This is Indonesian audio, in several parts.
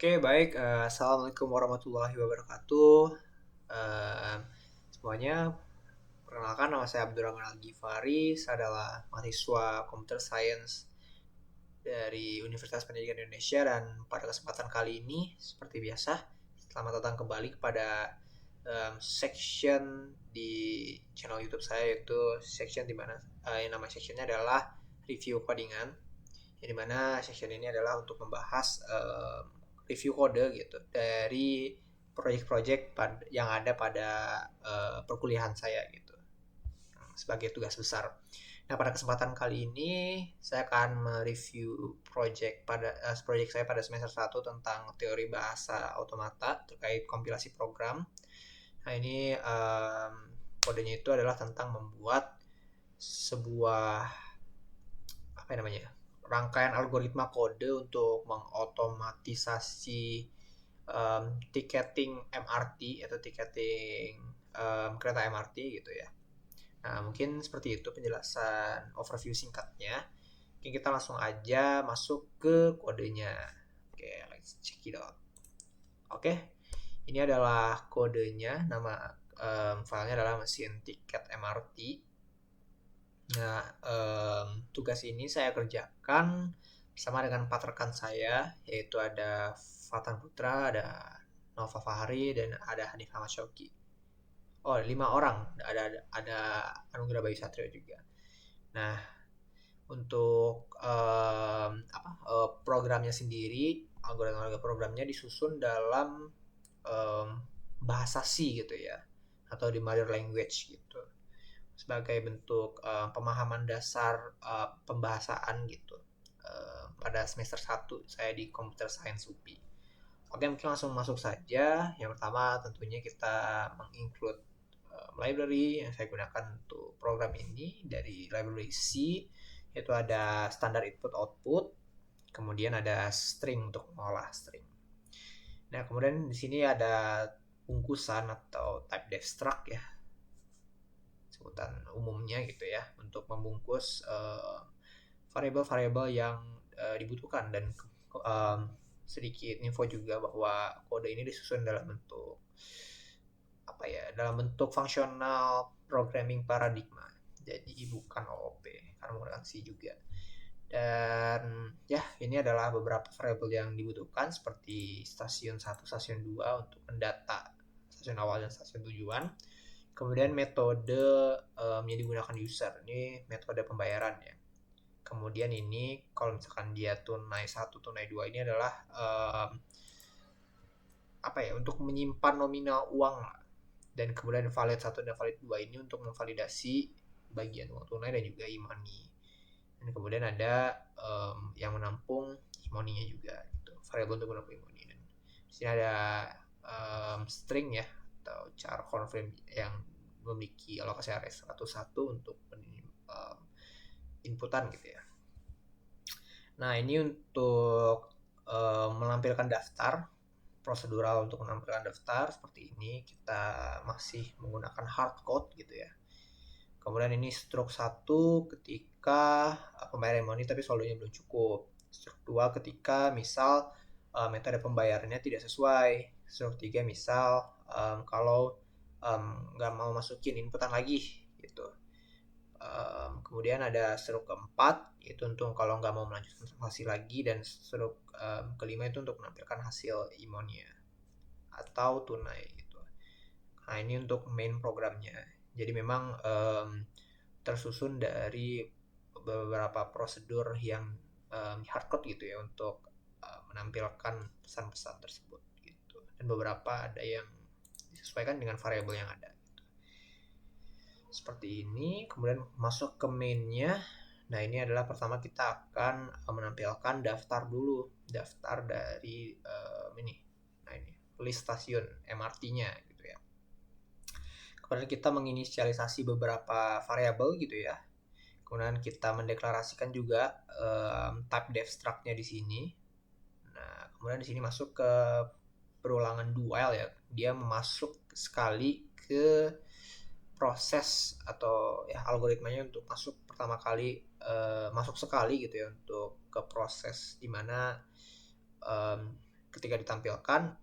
Oke, baik. Assalamualaikum warahmatullahi wabarakatuh. Eh, Semuanya, perkenalkan nama saya Abdurrahman Al-Ghifari. Saya adalah mahasiswa Computer Science dari Universitas Pendidikan Indonesia dan pada kesempatan kali ini, seperti biasa, selamat datang kembali kepada section di channel YouTube saya, yaitu section di mana nama sectionnya adalah review codingan. Yang dimana section ini adalah untuk membahas review kode gitu dari proyek-proyek yang ada pada perkuliahan saya gitu sebagai tugas besar. Nah, pada kesempatan kali ini saya akan mereview proyek saya pada semester 1 tentang teori bahasa otomata terkait kompilasi program. Nah, ini kodenya itu adalah tentang membuat sebuah rangkaian algoritma kode untuk mengotomatisasi tiketing MRT atau tiketing kereta MRT gitu ya. Nah, mungkin seperti itu penjelasan overview singkatnya. Mungkin kita langsung aja masuk ke kodenya. Oke, let's check it out. Oke, ini adalah kodenya. Nama filenya adalah mesin tiket MRT. Nah, tugas ini saya kerjakan bersama dengan 4 rekan saya, yaitu ada Fatan Putra, ada Nova Fahri, dan ada Hanif Ahmad Syauqi. Oh, 5 orang. Ada Anugerah Bayu Satrio juga. Nah, untuk programnya sendiri, algoritma programnya disusun dalam bahasa C gitu ya, atau di mother language gitu, sebagai bentuk pemahaman dasar pembahasaan gitu pada semester 1 saya di Computer Science UPI. Oke, mungkin langsung masuk saja. Yang pertama tentunya kita menginclude library yang saya gunakan untuk program ini dari library C, yaitu ada standar input output, kemudian ada string untuk mengolah string. Nah, kemudian di sini ada bungkusan atau type def struct ya, sebutan umumnya gitu ya, untuk membungkus variabel-variabel yang dibutuhkan, dan sedikit info juga bahwa kode ini disusun dalam bentuk dalam bentuk fungsional programming paradigma, jadi bukan OOP karena menggunakan C juga. Dan ya, ini adalah beberapa variabel yang dibutuhkan seperti stasiun 1, stasiun 2 untuk mendata stasiun awal dan stasiun tujuan. Kemudian metode yang digunakan user, ini metode pembayaran ya. Kemudian ini kalau misalkan dia tunai 1, tunai 2, ini adalah untuk menyimpan nominal uang. Dan kemudian valid 1 dan valid 2 ini untuk memvalidasi bagian uang tunai dan juga e-money. Dan kemudian ada yang menampung e-money-nya juga gitu, variabel untuk menampung e-money. Dan di sini ada string ya, atau char confirm yang memiliki alokasi area 101 untuk inputan gitu ya. Nah, ini untuk melampirkan daftar, prosedural untuk menampilkan daftar seperti ini kita masih menggunakan hardcode gitu ya. Kemudian ini stroke 1 ketika pembayaran money tapi saldonya belum cukup. Stroke 2 ketika misal metode pembayarannya tidak sesuai. Stroke 3 misal kalau nggak mau masukin inputan lagi gitu. Kemudian ada stroke keempat, itu untuk kalau nggak mau melanjutkan transaksi lagi, dan stroke kelima itu untuk menampilkan hasil e-money atau tunai gitu. Nah, ini untuk main programnya. Jadi memang tersusun dari beberapa prosedur yang hardcode gitu ya, untuk menampilkan pesan-pesan tersebut gitu. Dan beberapa ada yang disesuaikan dengan variabel yang ada. Seperti ini. Kemudian masuk ke mainnya. Nah, ini adalah pertama kita akan menampilkan daftar dulu, daftar dari ini. Nah, ini list stasiun MRT-nya gitu ya. Kemudian kita menginisialisasi beberapa variabel gitu ya. Kemudian kita mendeklarasikan juga type def struct-nya di sini. Nah, kemudian di sini masuk ke perulangan dual ya. Dia masuk sekali ke proses atau ya algoritmanya untuk masuk pertama kali, masuk sekali gitu ya, untuk ke proses dimana ketika ditampilkan,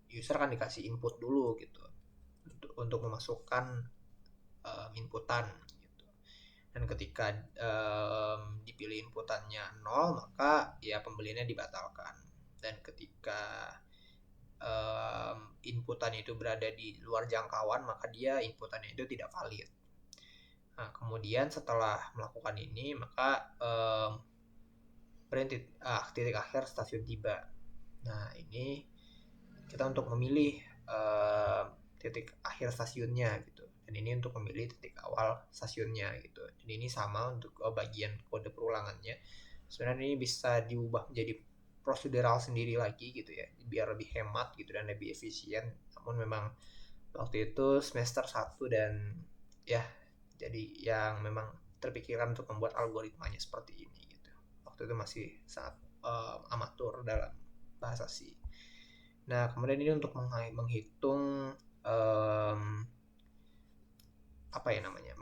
user kan dikasih input dulu gitu untuk memasukkan inputan gitu. Dan ketika dipilih inputannya 0, maka ya pembeliannya dibatalkan. Dan ketika inputan itu berada di luar jangkauan, maka dia inputannya itu tidak valid. Nah, kemudian setelah melakukan ini, maka titik akhir stasiun tiba. Nah, ini kita untuk memilih titik akhir stasiunnya gitu. Dan ini untuk memilih titik awal stasiunnya gitu. Dan ini sama untuk bagian kode perulangannya. Sebenarnya ini bisa diubah menjadi prosedural sendiri lagi gitu ya, biar lebih hemat gitu dan lebih efisien. Namun memang waktu itu semester 1 dan ya, jadi yang memang terpikirkan untuk membuat algoritmanya seperti ini gitu. Waktu itu masih sangat amatur dalam bahasa C. Nah, kemudian ini untuk menghitung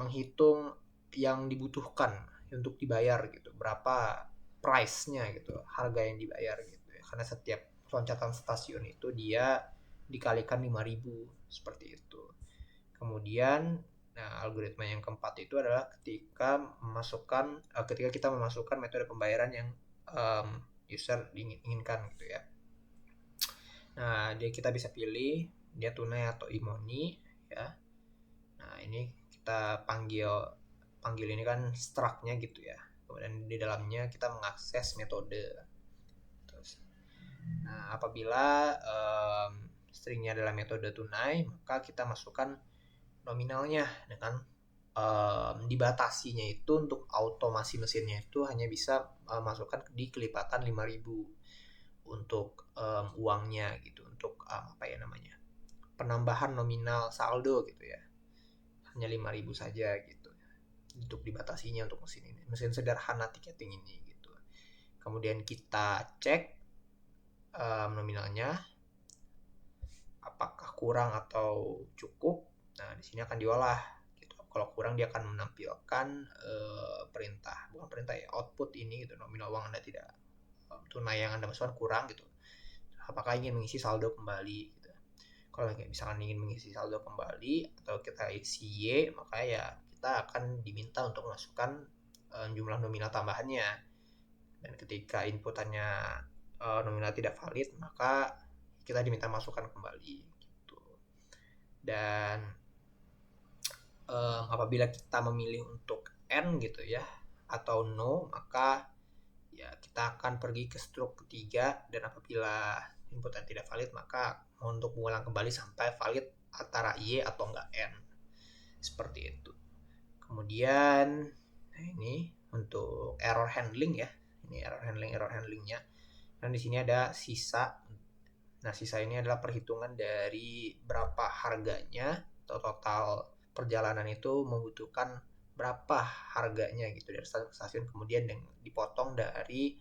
menghitung yang dibutuhkan untuk dibayar gitu, berapa price-nya gitu, harga yang dibayar gitu ya. Karena setiap loncatan stasiun itu dia dikalikan 5.000 seperti itu. Kemudian algoritma yang keempat itu adalah ketika kita memasukkan metode pembayaran yang user inginkan gitu ya. Nah, kita bisa pilih dia tunai atau e-money ya. Nah, ini kita panggil ini kan struct-nya gitu ya. Kemudian di dalamnya kita mengakses metode. Terus, nah, apabila stringnya adalah metode tunai, maka kita masukkan nominalnya dengan dibatasinya itu untuk automasi mesinnya itu hanya bisa masukkan di kelipatan 5.000 untuk uangnya gitu, untuk penambahan nominal saldo gitu ya, hanya 5.000 saja gitu untuk dibatasinya untuk mesin sederhana tiketing ini gitu. Kemudian kita cek nominalnya apakah kurang atau cukup. Nah, di sini akan diolah gitu. Kalau kurang dia akan menampilkan output ini gitu, nominal uang Anda tidak tunai yang Anda masukkan kurang gitu. Apakah ingin mengisi saldo kembali gitu. Kalau misalkan ingin mengisi saldo kembali atau kita isi Y, maka ya kita akan diminta untuk masukkan jumlah nominal tambahannya. Dan ketika inputannya nominal tidak valid, maka kita diminta masukkan kembali gitu. Dan apabila kita memilih untuk N gitu ya atau no, maka ya kita akan pergi ke stroke ketiga, dan apabila inputan tidak valid maka untuk mengulang kembali sampai valid antara Y atau enggak N, seperti itu. Kemudian ini untuk error handling ya, ini error handlingnya. Dan di sini ada sisa. Nah, sisa ini adalah perhitungan dari berapa harganya atau total perjalanan itu membutuhkan berapa harganya gitu dari stasiun ke stasiun, kemudian dipotong dari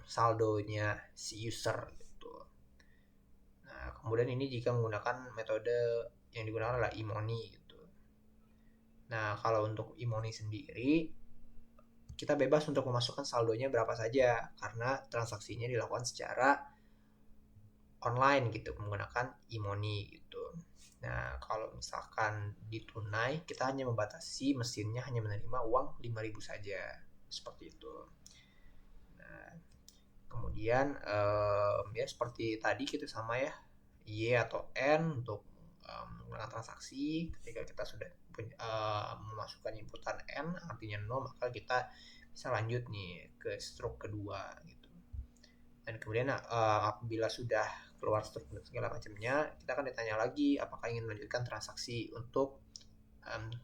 saldonya si user gitu. Nah, kemudian ini jika menggunakan metode yang digunakan adalah e-money gitu. Nah, kalau untuk e-money sendiri kita bebas untuk memasukkan saldonya berapa saja karena transaksinya dilakukan secara online gitu menggunakan e-money gitu. Nah, kalau misalkan di tunai, kita hanya membatasi mesinnya hanya menerima uang 5.000 saja, seperti itu. Nah, kemudian ya seperti tadi kita sama ya, Y atau N untuk menggunakan transaksi. Ketika kita sudah memasukkan inputan N, artinya 0, maka kita bisa lanjut nih ke stroke kedua gitu. Dan kemudian apabila sudah keluar struktur segala macamnya, kita akan ditanya lagi apakah ingin melanjutkan transaksi untuk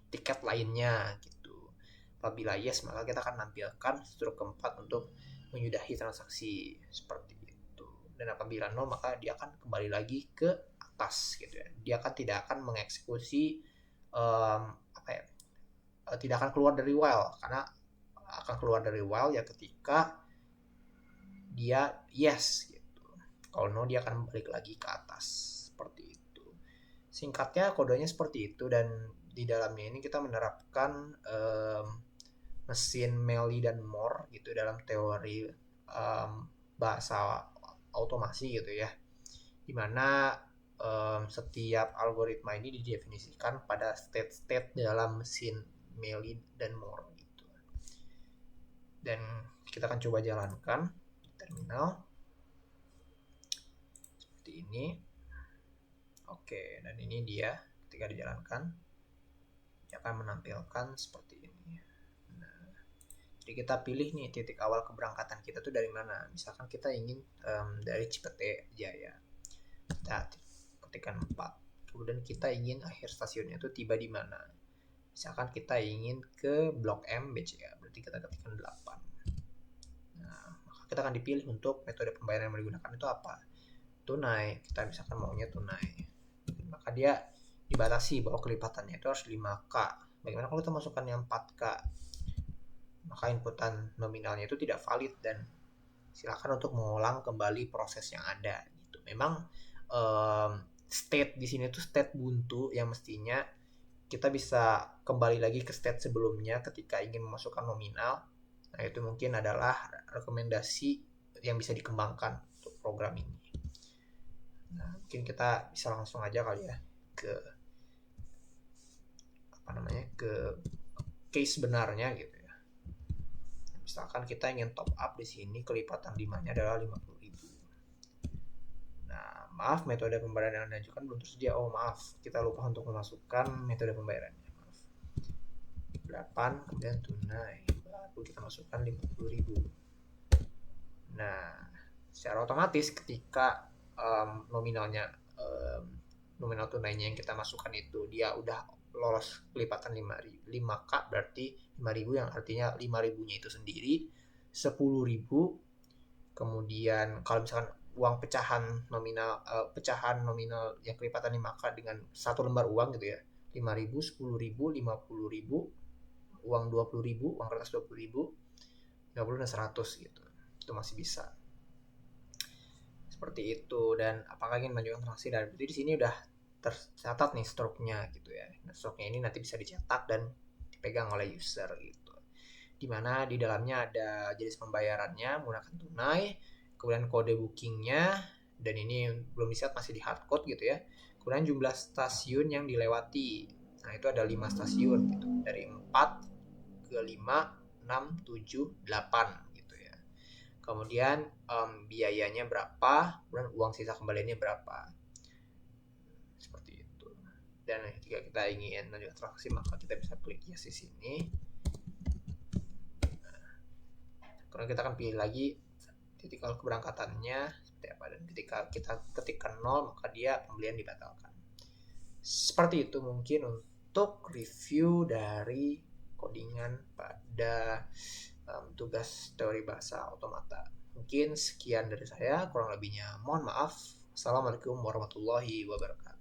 tiket lainnya gitu. Apabila yes, maka kita akan nampilkan struktur keempat untuk menyudahi transaksi seperti itu. Dan apabila no, maka dia akan kembali lagi ke atas gitu ya. Dia tidak akan mengeksekusi tidak akan keluar dari while, karena akan keluar dari while ya ketika dia yes gitu. Kalau no, dia akan balik lagi ke atas seperti itu. Singkatnya kodenya seperti itu, dan di dalamnya ini kita menerapkan mesin Mealy dan Moore gitu dalam teori bahasa automasi gitu ya, dimana setiap algoritma ini didefinisikan pada state-state dalam mesin Meili dan Moore gitu. Dan kita akan coba jalankan di terminal seperti ini. Oke, dan ini dia ketika dijalankan dia akan menampilkan seperti ini. Nah, jadi kita pilih nih titik awal keberangkatan kita tuh dari mana. Misalkan kita ingin dari Cipete Jaya, kita ketikkan 4. Kemudian kita ingin akhir stasiunnya itu tiba di mana. Misalkan kita ingin ke Blok M BCA, berarti kita ketikkan 8. Nah, maka kita akan dipilih untuk metode pembayaran yang digunakan itu apa. Tunai, kita misalkan maunya tunai. Maka dia dibatasi bahwa kelipatannya itu harus 5K. Bagaimana kalau kita masukkan yang 4K? Maka inputan nominalnya itu tidak valid dan silakan untuk mengulang kembali proses yang ada gitu. Memang state di sini tuh state buntu yang mestinya kita bisa kembali lagi ke state sebelumnya ketika ingin memasukkan nominal. Nah, itu mungkin adalah rekomendasi yang bisa dikembangkan untuk program ini. Nah, mungkin kita bisa langsung aja kali ya ke case benarnya gitu ya. Misalkan kita ingin top up di sini, kelipatan 5-nya adalah 50.000. Nah, maaf, metode pembayaran yang Anda ajukan belum tersedia. Oh, maaf, kita lupa untuk memasukkan metode pembayarannya. Maaf. 8, kemudian tunai. Baru kita masukkan 50.000. Nah, secara otomatis ketika nominalnya nominal tunainya yang kita masukkan itu dia udah lolos kelipatan 5K, berarti 5.000 yang artinya 5.000-nya itu sendiri 10.000. Kemudian kalau misalkan uang pecahan nominal yang kelipatan 5K dengan satu lembar uang gitu ya, 5.000, 10.000, 50.000, uang 20.000, uang kertas 20.000, 50 dan 100 gitu. Itu masih bisa. Seperti itu. Dan apakah ingin menunjukkan transaksi dan berarti di sini udah tercatat nih stroke-nya gitu ya. Nah, stroke-nya ini nanti bisa dicetak dan dipegang oleh user gitu. Dimana di dalamnya ada jenis pembayarannya menggunakan tunai, kemudian kode bookingnya, dan ini belum diset, masih di hardcode gitu ya. Kemudian jumlah stasiun yang dilewati. Nah, itu ada 5 stasiun gitu. Dari 4 ke 5, 6, 7, 8 gitu ya. Kemudian biayanya berapa, kemudian uang sisa kembaliannya berapa. Seperti itu. Dan jika kita ingin menunjukkan transaksi, maka kita bisa klik yes di sini. Kemudian kita akan pilih lagi titik awal keberangkatannya seperti apa, dan ketika kita ketikkan 0 maka dia pembelian dibatalkan. Seperti itu mungkin untuk review dari codingan pada tugas teori bahasa otomata. Mungkin sekian dari saya, kurang lebihnya mohon maaf. Assalamualaikum warahmatullahi wabarakatuh.